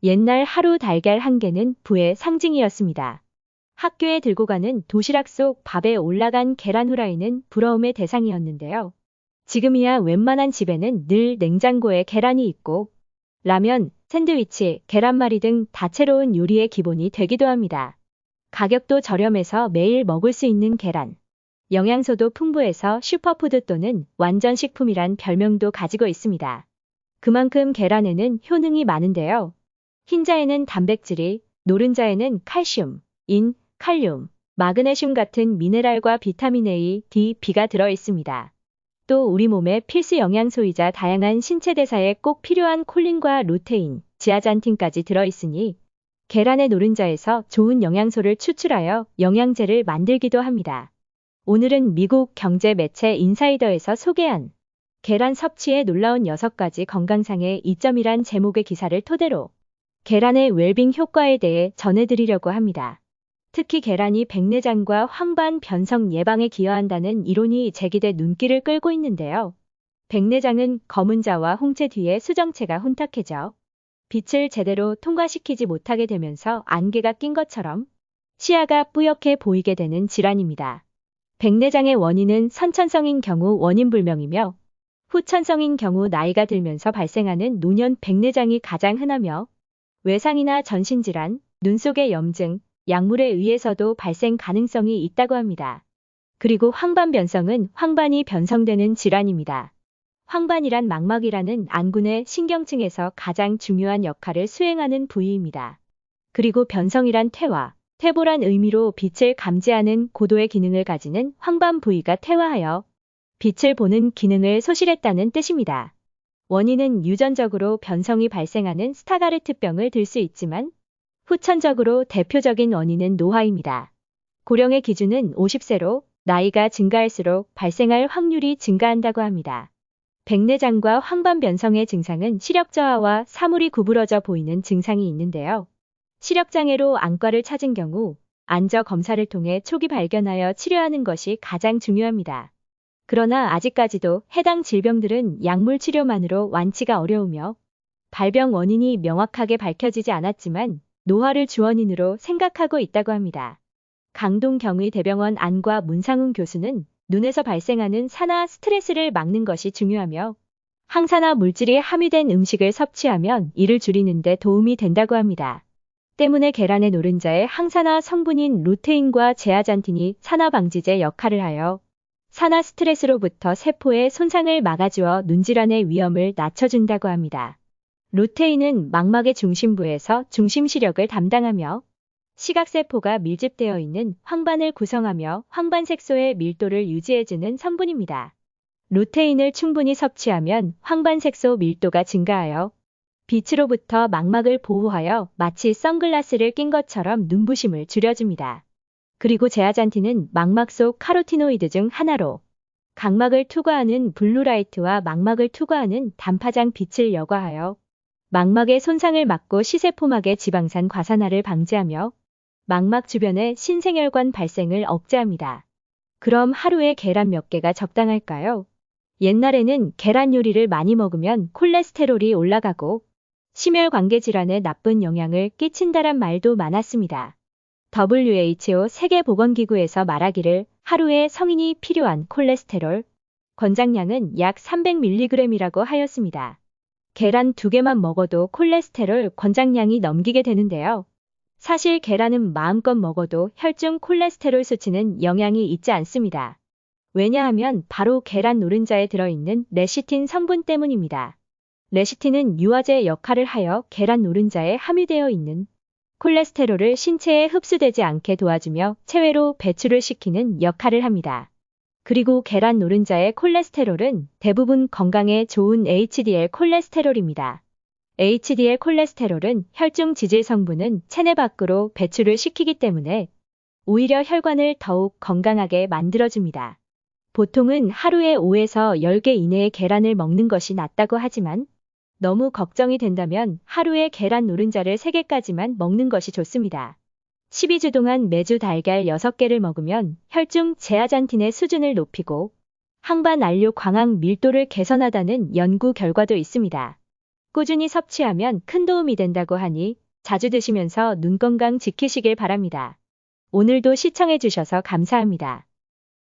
옛날 하루 달걀 한 개는 부의 상징이었습니다. 학교에 들고 가는 도시락 속 밥에 올라간 계란 후라이는 부러움의 대상이었는데요. 지금이야 웬만한 집에는 늘 냉장고에 계란이 있고 라면, 샌드위치, 계란말이 등 다채로운 요리의 기본이 되기도 합니다. 가격도 저렴해서 매일 먹을 수 있는 계란. 영양소도 풍부해서 슈퍼푸드 또는 완전 식품이란 별명도 가지고 있습니다. 그만큼 계란에는 효능이 많은데요. 흰자에는 단백질이, 노른자에는 칼슘, 인, 칼륨, 마그네슘 같은 미네랄과 비타민 A, D, B가 들어 있습니다. 또 우리 몸의 필수 영양소이자 다양한 신체 대사에 꼭 필요한 콜린과 루테인, 지아잔틴까지 들어 있으니 계란의 노른자에서 좋은 영양소를 추출하여 영양제를 만들기도 합니다. 오늘은 미국 경제 매체 인사이더에서 소개한 계란 섭취의 놀라운 6가지 건강상의 이점이란 제목의 기사를 토대로 계란의 웰빙 효과에 대해 전해드리려고 합니다. 특히 계란이 백내장과 황반 변성 예방에 기여한다는 이론이 제기돼 눈길을 끌고 있는데요. 백내장은 검은자와 홍채 뒤에 수정체가 혼탁해져 빛을 제대로 통과시키지 못하게 되면서 안개가 낀 것처럼 시야가 뿌옇게 보이게 되는 질환입니다. 백내장의 원인은 선천성인 경우 원인불명이며 후천성인 경우 나이가 들면서 발생하는 노년 백내장이 가장 흔하며 외상이나 전신질환, 눈 속의 염증, 약물에 의해서도 발생 가능성이 있다고 합니다. 그리고 황반 변성은 황반이 변성되는 질환입니다. 황반이란 망막이라는 안군의 신경층에서 가장 중요한 역할을 수행하는 부위입니다. 그리고 변성이란 퇴화, 퇴보란 의미로 빛을 감지하는 고도의 기능을 가지는 황반 부위가 퇴화하여 빛을 보는 기능을 소실했다는 뜻입니다. 원인은 유전적으로 변성이 발생하는 스타가르트병을 들 수 있지만 후천적으로 대표적인 원인은 노화입니다. 고령의 기준은 50세로 나이가 증가할수록 발생할 확률이 증가한다고 합니다. 백내장과 황반 변성의 증상은 시력 저하와 사물이 구부러져 보이는 증상이 있는데요. 시력장애로 안과를 찾은 경우 안저 검사를 통해 초기 발견하여 치료하는 것이 가장 중요합니다. 그러나 아직까지도 해당 질병들은 약물 치료만으로 완치가 어려우며 발병 원인이 명확하게 밝혀지지 않았지만 노화를 주원인으로 생각하고 있다고 합니다. 강동경의대병원 안과 문상훈 교수는 눈에서 발생하는 산화 스트레스를 막는 것이 중요하며 항산화 물질이 함유된 음식을 섭취하면 이를 줄이는 데 도움이 된다고 합니다. 때문에 계란의 노른자의 항산화 성분인 루테인과 제아잔틴이 산화 방지제 역할을 하여 산화 스트레스로부터 세포의 손상을 막아주어 눈질환의 위험을 낮춰준다고 합니다. 루테인은 망막의 중심부에서 중심 시력을 담당하며 시각세포가 밀집되어 있는 황반을 구성하며 황반색소의 밀도를 유지해주는 성분입니다. 루테인을 충분히 섭취하면 황반색소 밀도가 증가하여 빛으로부터 망막을 보호하여 마치 선글라스를 낀 것처럼 눈부심을 줄여줍니다. 그리고 제아잔틴은 망막 속 카로티노이드 중 하나로 각막을 투과하는 블루라이트와 망막을 투과하는 단파장 빛을 여과하여 망막의 손상을 막고 시세포막의 지방산 과산화를 방지하며 망막 주변의 신생혈관 발생을 억제합니다. 그럼 하루에 계란 몇 개가 적당할까요? 옛날에는 계란 요리를 많이 먹으면 콜레스테롤이 올라가고 심혈관계 질환에 나쁜 영향을 끼친다란 말도 많았습니다. WHO 세계보건기구에서 말하기를 하루에 성인이 필요한 콜레스테롤 권장량은 약 300mg이라고 하였습니다. 계란 2개만 먹어도 콜레스테롤 권장량이 넘기게 되는데요. 사실 계란은 마음껏 먹어도 혈중 콜레스테롤 수치는 영향이 있지 않습니다. 왜냐하면 바로 계란 노른자에 들어있는 레시틴 성분 때문입니다. 레시틴은 유화제 역할을 하여 계란 노른자에 함유되어 있는 콜레스테롤을 신체에 흡수되지 않게 도와주며 체외로 배출을 시키는 역할을 합니다. 그리고 계란 노른자의 콜레스테롤은 대부분 건강에 좋은 HDL 콜레스테롤입니다. HDL 콜레스테롤은 혈중 지질 성분은 체내 밖으로 배출을 시키기 때문에 오히려 혈관을 더욱 건강하게 만들어줍니다. 보통은 하루에 5에서 10개 이내의 계란을 먹는 것이 낫다고 하지만 너무 걱정이 된다면 하루에 계란 노른자를 3개까지만 먹는 것이 좋습니다. 12주 동안 매주 달걀 6개를 먹으면 혈중 제아잔틴의 수준을 높이고 항반 안료 광학 밀도를 개선하다는 연구 결과도 있습니다. 꾸준히 섭취하면 큰 도움이 된다고 하니 자주 드시면서 눈 건강 지키시길 바랍니다. 오늘도 시청해주셔서 감사합니다.